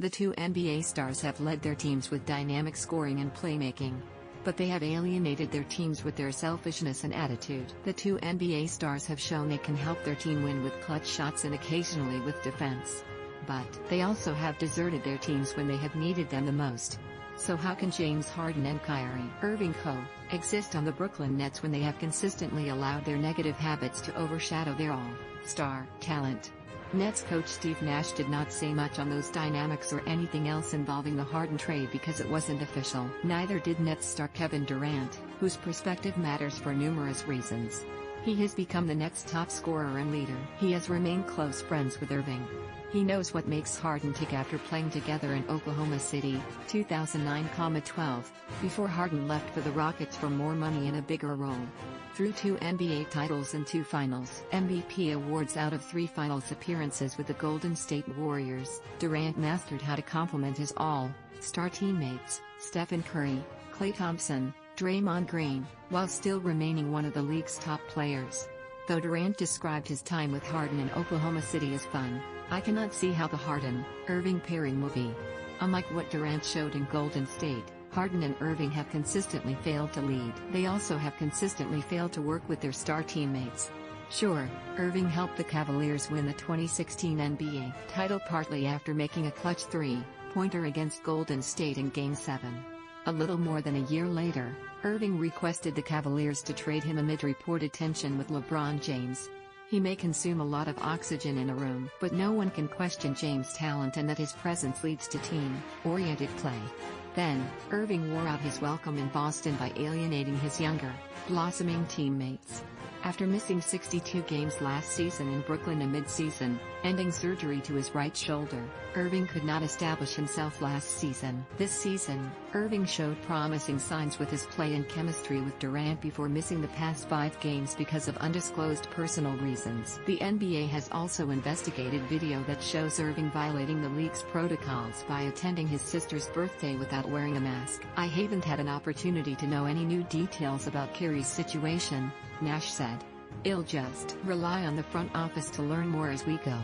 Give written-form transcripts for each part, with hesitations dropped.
The two NBA stars have led their teams with dynamic scoring and playmaking. But they have alienated their teams with their selfishness and attitude. The two NBA stars have shown they can help their team win with clutch shots and occasionally with defense. But they also have deserted their teams when they have needed them the most. So how can James Harden and Kyrie Irving coexist on the Brooklyn Nets when they have consistently allowed their negative habits to overshadow their all-star talent? Nets coach Steve Nash did not say much on those dynamics or anything else involving the Harden trade because it wasn't official. Neither did Nets star Kevin Durant, whose perspective matters for numerous reasons. He has become the Nets' top scorer and leader. He has remained close friends with Irving. He knows what makes Harden tick after playing together in Oklahoma City, 2009-12, before Harden left for the Rockets for more money and a bigger role. Through 2 NBA titles and 2 Finals MVP awards out of 3 Finals appearances with the Golden State Warriors, Durant mastered how to complement his all-star teammates, Stephen Curry, Klay Thompson, Draymond Green, while still remaining one of the league's top players. Though Durant described his time with Harden in Oklahoma City as fun, I cannot see how the Harden-Irving pairing will be. Unlike what Durant showed in Golden State, Harden and Irving have consistently failed to lead. They also have consistently failed to work with their star teammates. Sure, Irving helped the Cavaliers win the 2016 NBA title partly after making a clutch three-pointer against Golden State in Game 7. A little more than a year later, Irving requested the Cavaliers to trade him amid reported tension with LeBron James. He may consume a lot of oxygen in a room, but no one can question James' talent and that his presence leads to team-oriented play. Then, Irving wore out his welcome in Boston by alienating his younger, blossoming teammates. After missing 62 games last season in Brooklyn amid season-ending surgery to his right shoulder, Irving could not establish himself last season. This season, Irving showed promising signs with his play and chemistry with Durant before missing the past 5 games because of undisclosed personal reasons. The NBA has also investigated video that shows Irving violating the league's protocols by attending his sister's birthday without wearing a mask. "I haven't had an opportunity to know any new details about Kyrie's situation," Nash said. "I'll just rely on the front office to learn more as we go.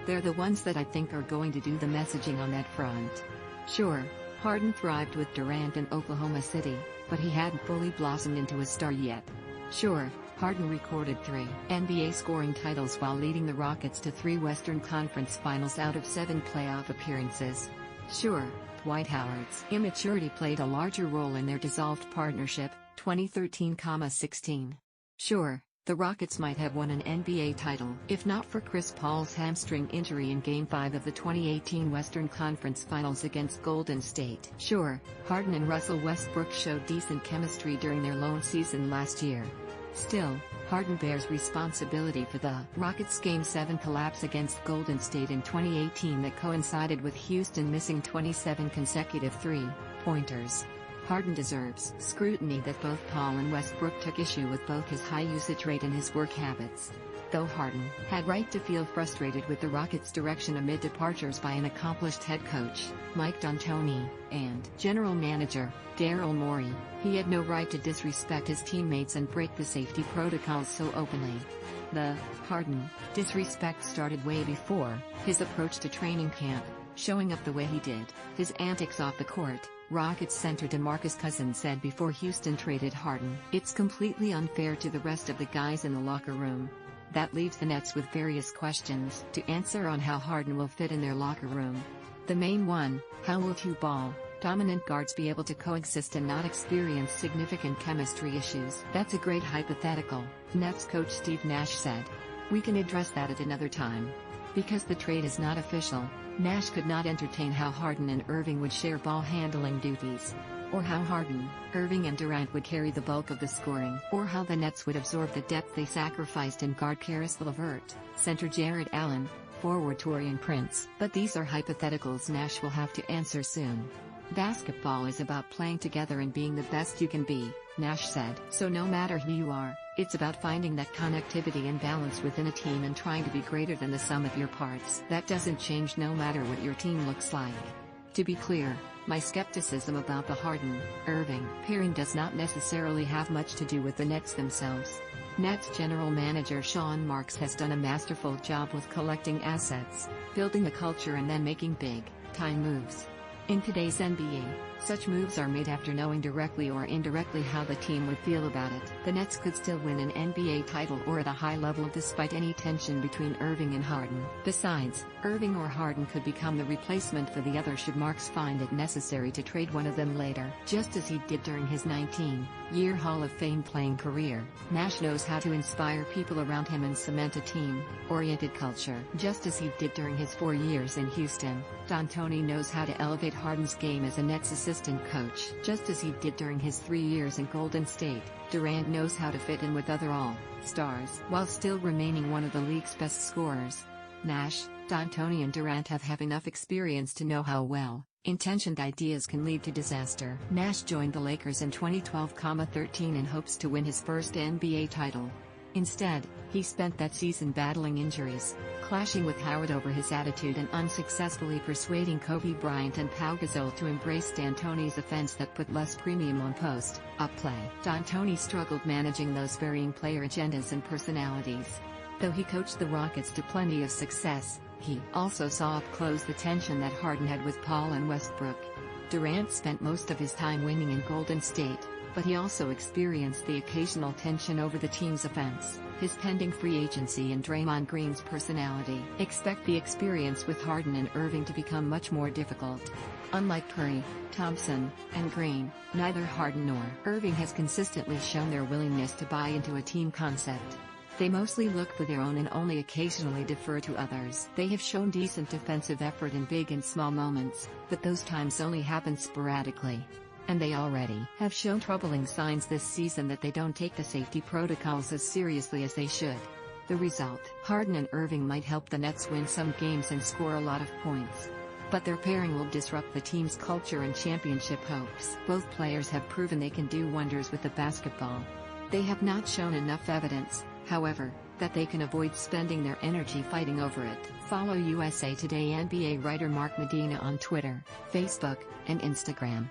They're the ones that I think are going to do the messaging on that front." Sure, Harden thrived with Durant in Oklahoma City, but he hadn't fully blossomed into a star yet. Sure, Harden recorded 3 NBA scoring titles while leading the Rockets to 3 Western Conference Finals out of 7 playoff appearances. Sure, Dwight Howard's immaturity played a larger role in their dissolved partnership, 2013-16. Sure, the Rockets might have won an NBA title if not for Chris Paul's hamstring injury in Game 5 of the 2018 Western Conference Finals against Golden State. Sure, Harden and Russell Westbrook showed decent chemistry during their lone season last year. Still, Harden bears responsibility for the Rockets' Game 7 collapse against Golden State in 2018 that coincided with Houston missing 27 consecutive three-pointers. Harden deserves scrutiny that both Paul and Westbrook took issue with both his high usage rate and his work habits. Though Harden had right to feel frustrated with the Rockets' direction amid departures by an accomplished head coach, Mike D'Antoni, and general manager, Daryl Morey, he had no right to disrespect his teammates and break the safety protocols so openly. The Harden disrespect started way before his approach to training camp, showing up the way he did, his antics off the court. Rockets center DeMarcus Cousins said before Houston traded Harden, "It's completely unfair to the rest of the guys in the locker room." That leaves the Nets with various questions to answer on how Harden will fit in their locker room. The main one, how will 2 ball-dominant guards be able to coexist and not experience significant chemistry issues? "That's a great hypothetical," Nets coach Steve Nash said. "We can address that at another time. Because the trade is not official, Nash could not entertain how Harden and Irving would share ball-handling duties. Or how Harden, Irving and Durant would carry the bulk of the scoring. Or how the Nets would absorb the depth they sacrificed in guard Karis LeVert, center Jarrett Allen, forward Taurean Prince. But these are hypotheticals Nash will have to answer soon. "Basketball is about playing together and being the best you can be," Nash said. "So no matter who you are, it's about finding that connectivity and balance within a team and trying to be greater than the sum of your parts. That doesn't change no matter what your team looks like." To be clear, my skepticism about the Harden-Irving pairing does not necessarily have much to do with the Nets themselves. Nets general manager Sean Marks has done a masterful job with collecting assets, building a culture and then making big big-time moves. In today's NBA, such moves are made after knowing directly or indirectly how the team would feel about it. The Nets could still win an NBA title or at a high level despite any tension between Irving and Harden. Besides, Irving or Harden could become the replacement for the other should Marks find it necessary to trade one of them later. Just as he did during his 19-year Hall of Fame playing career, Nash knows how to inspire people around him and cement a team-oriented culture. Just as he did during his 4 years in Houston, D'Antoni knows how to elevate Harden's game as a Nets assistant coach. Just as he did during his 3 years in Golden State, Durant knows how to fit in with other all-stars while still remaining one of the league's best scorers. Nash, D'Antoni and Durant have enough experience to know how well-intentioned ideas can lead to disaster. Nash joined the Lakers in 2012-13 in hopes to win his first NBA title. Instead, he spent that season battling injuries, clashing with Howard over his attitude and unsuccessfully persuading Kobe Bryant and Pau Gasol to embrace D'Antoni's offense that put less premium on post-up play. D'Antoni struggled managing those varying player agendas and personalities. Though he coached the Rockets to plenty of success, he also saw up close the tension that Harden had with Paul and Westbrook. Durant spent most of his time winning in Golden State, but he also experienced the occasional tension over the team's offense, his pending free agency and Draymond Green's personality. Expect the experience with Harden and Irving to become much more difficult. Unlike Curry, Thompson, and Green, neither Harden nor Irving has consistently shown their willingness to buy into a team concept. They mostly look for their own and only occasionally defer to others. They have shown decent defensive effort in big and small moments, but those times only happen sporadically. And they already have shown troubling signs this season that they don't take the safety protocols as seriously as they should. The result: Harden and Irving might help the Nets win some games and score a lot of points, but their pairing will disrupt the team's culture and championship hopes. Both players have proven they can do wonders with the basketball. They have not shown enough evidence, however, that they can avoid spending their energy fighting over it. Follow USA Today NBA writer Mark Medina on Twitter, Facebook, and Instagram.